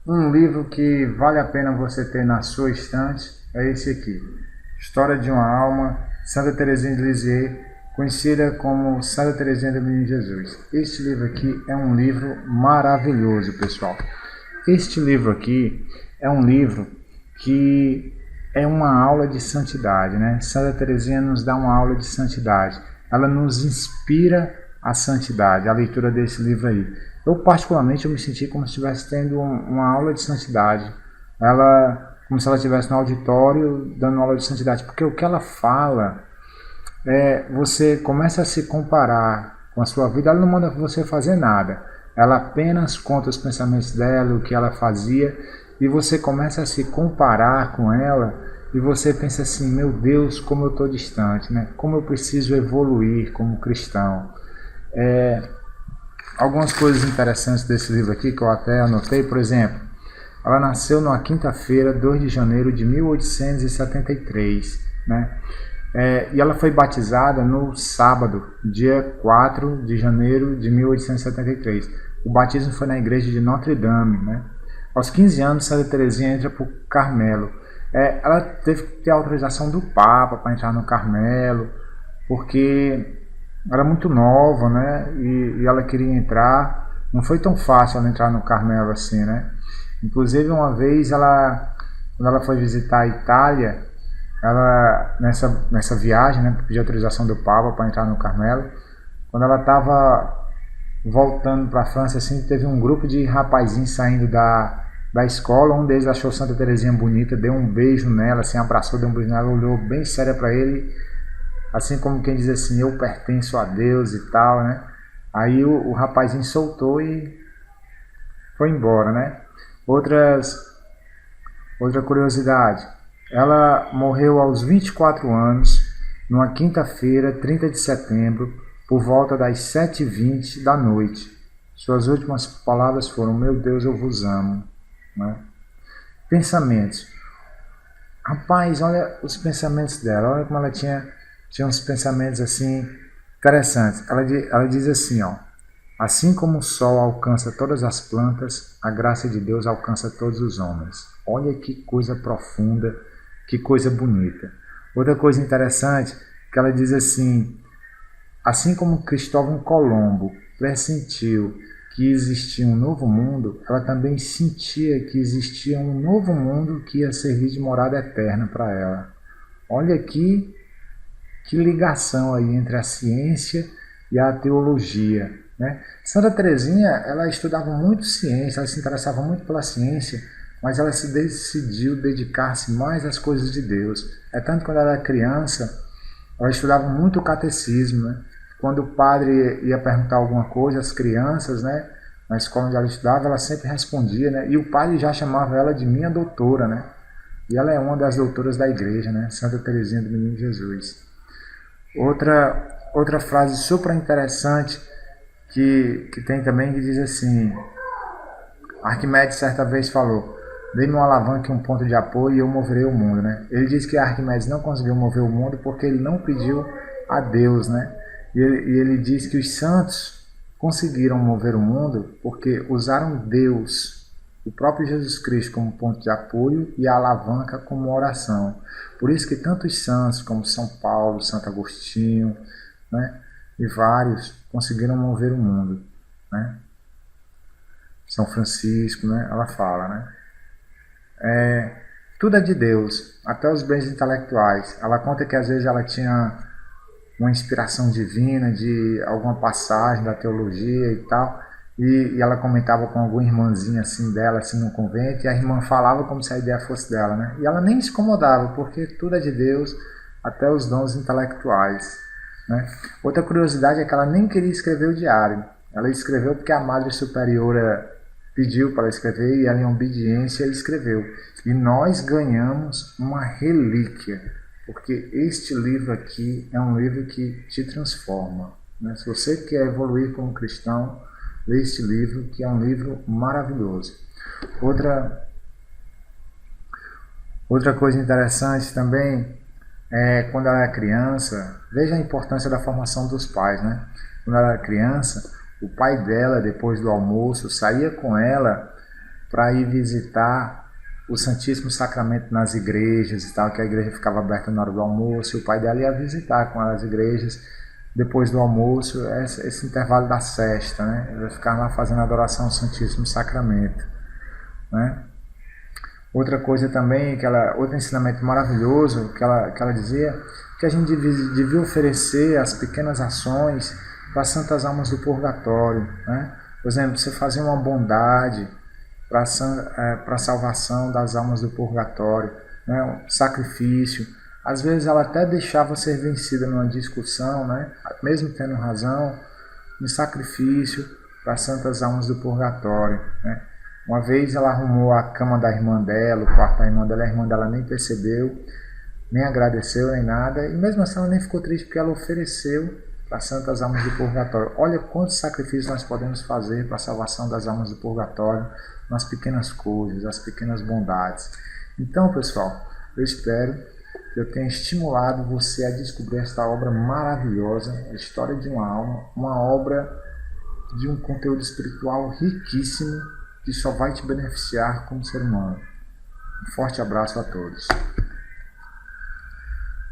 Um livro que vale a pena você ter na sua estante é esse aqui. História de uma Alma, Santa Teresinha de Lisieux, conhecida como Santa Teresinha do Menino Jesus. Este livro aqui é um livro maravilhoso, pessoal. Este livro aqui é um livro que é uma aula de santidade, né? Santa Teresinha nos dá uma aula de santidade. Ela nos inspira a santidade, a leitura desse livro aí. Eu particularmente eu me senti como se estivesse tendo uma aula de santidade. Ela, como se ela estivesse no auditório dando aula de santidade, porque o que ela fala você começa a se comparar com a sua vida. Ela não manda você fazer nada. Ela apenas conta os pensamentos dela, o que ela fazia, e você começa a se comparar com ela e você pensa assim, meu Deus, como eu estou distante, né? Como eu preciso evoluir como cristão. Algumas coisas interessantes desse livro aqui que eu até anotei, por exemplo, ela nasceu numa quinta-feira, 2 de janeiro de 1873, né? E ela foi batizada no sábado, dia 4 de janeiro de 1873. O batismo foi na igreja de Notre Dame, né? Aos 15 anos, Santa Teresinha entra para o Carmelo. Ela teve que ter a autorização do Papa para entrar no Carmelo, porque era muito nova, né? E ela queria entrar. Não foi tão fácil ela entrar no Carmelo assim, né? Inclusive, uma vez, quando ela foi visitar a Itália, ela nessa viagem, né, pediu autorização do Papa para entrar no Carmelo. Quando ela estava voltando para a França, assim, teve um grupo de rapazinhos saindo da escola. Um deles achou Santa Teresinha bonita, deu um beijo nela, assim, abraçou, deu um beijo nela, olhou bem séria para ele, assim como quem diz assim, eu pertenço a Deus e tal, né? Aí o rapazinho soltou e foi embora, né? Outra curiosidade, ela morreu aos 24 anos, numa quinta-feira, 30 de setembro, por volta das 7h20 da noite. Suas últimas palavras foram, meu Deus, eu vos amo. Né? Pensamentos. Rapaz, olha os pensamentos dela, olha como ela tinha uns pensamentos assim interessantes. Ela diz assim, ó, assim como o sol alcança todas as plantas, a graça de Deus alcança todos os homens. Olha que coisa profunda, que coisa bonita. Outra coisa interessante, que ela diz assim como Cristóvão Colombo pressentiu que existia um novo mundo, ela também sentia que existia um novo mundo que ia servir de morada eterna para ela. Olha aqui que ligação aí entre a ciência e a teologia, né? Santa Teresinha, ela estudava muito ciência, ela se interessava muito pela ciência, mas ela se decidiu dedicar-se mais às coisas de Deus. É tanto que quando ela era criança, ela estudava muito o catecismo, né? Quando o padre ia perguntar alguma coisa às crianças, né, na escola onde ela estudava, ela sempre respondia, né? E o padre já chamava ela de minha doutora, né? E ela é uma das doutoras da igreja, né? Santa Teresinha do Menino Jesus. Outra frase super interessante que tem também, que diz assim, Arquimedes certa vez falou, dê-me uma alavanca e um ponto de apoio e eu moverei o mundo, né? Ele diz que Arquimedes não conseguiu mover o mundo porque ele não pediu a Deus, né? E ele diz que os santos conseguiram mover o mundo porque usaram Deus, o próprio Jesus Cristo, como ponto de apoio e a alavanca como oração. Por isso que tantos santos como São Paulo, Santo Agostinho, né, e vários conseguiram mover o mundo, né? São Francisco, né, ela fala, né? Tudo é de Deus, até os bens intelectuais. Ela conta que às vezes ela tinha uma inspiração divina de alguma passagem da teologia e tal, e ela comentava com alguma irmãzinha assim dela, assim no convento, e a irmã falava como se a ideia fosse dela, né? E ela nem se incomodava, porque tudo é de Deus, até os dons intelectuais, né? Outra curiosidade é que ela nem queria escrever o diário. Ela escreveu porque a Madre Superiora pediu para ela escrever e ela, em obediência, escreveu. E nós ganhamos uma relíquia, porque este livro aqui é um livro que te transforma, né? Se você quer evoluir como cristão, lê este livro, que é um livro maravilhoso. Outra coisa interessante também é quando ela é criança, veja a importância da formação dos pais, né? Quando ela era criança, o pai dela, depois do almoço, saía com ela para ir visitar o Santíssimo Sacramento nas igrejas e tal, que a igreja ficava aberta na hora do almoço, e o pai dela ia visitar com ela as igrejas depois do almoço, esse intervalo da sesta, né? Ele ia ficar lá fazendo adoração ao Santíssimo Sacramento, né? Outra coisa também, outro ensinamento maravilhoso que ela dizia, que a gente devia oferecer as pequenas ações para as santas almas do purgatório, né? Por exemplo, você fazer uma bondade para a salvação das almas do purgatório, né? Um sacrifício. Às vezes ela até deixava ser vencida numa discussão, né? Mesmo tendo razão, no sacrifício para as santas almas do purgatório, né? Uma vez ela arrumou a cama da irmã dela, o quarto da irmã dela, a irmã dela nem percebeu, nem agradeceu, nem nada, e mesmo assim ela nem ficou triste porque ela ofereceu para as santas almas do purgatório. Olha quantos sacrifícios nós podemos fazer para a salvação das almas do purgatório, nas pequenas coisas, as pequenas bondades. Então, pessoal, eu espero que eu tenha estimulado você a descobrir esta obra maravilhosa, a história de uma alma, uma obra de um conteúdo espiritual riquíssimo, que só vai te beneficiar como ser humano. Um forte abraço a todos.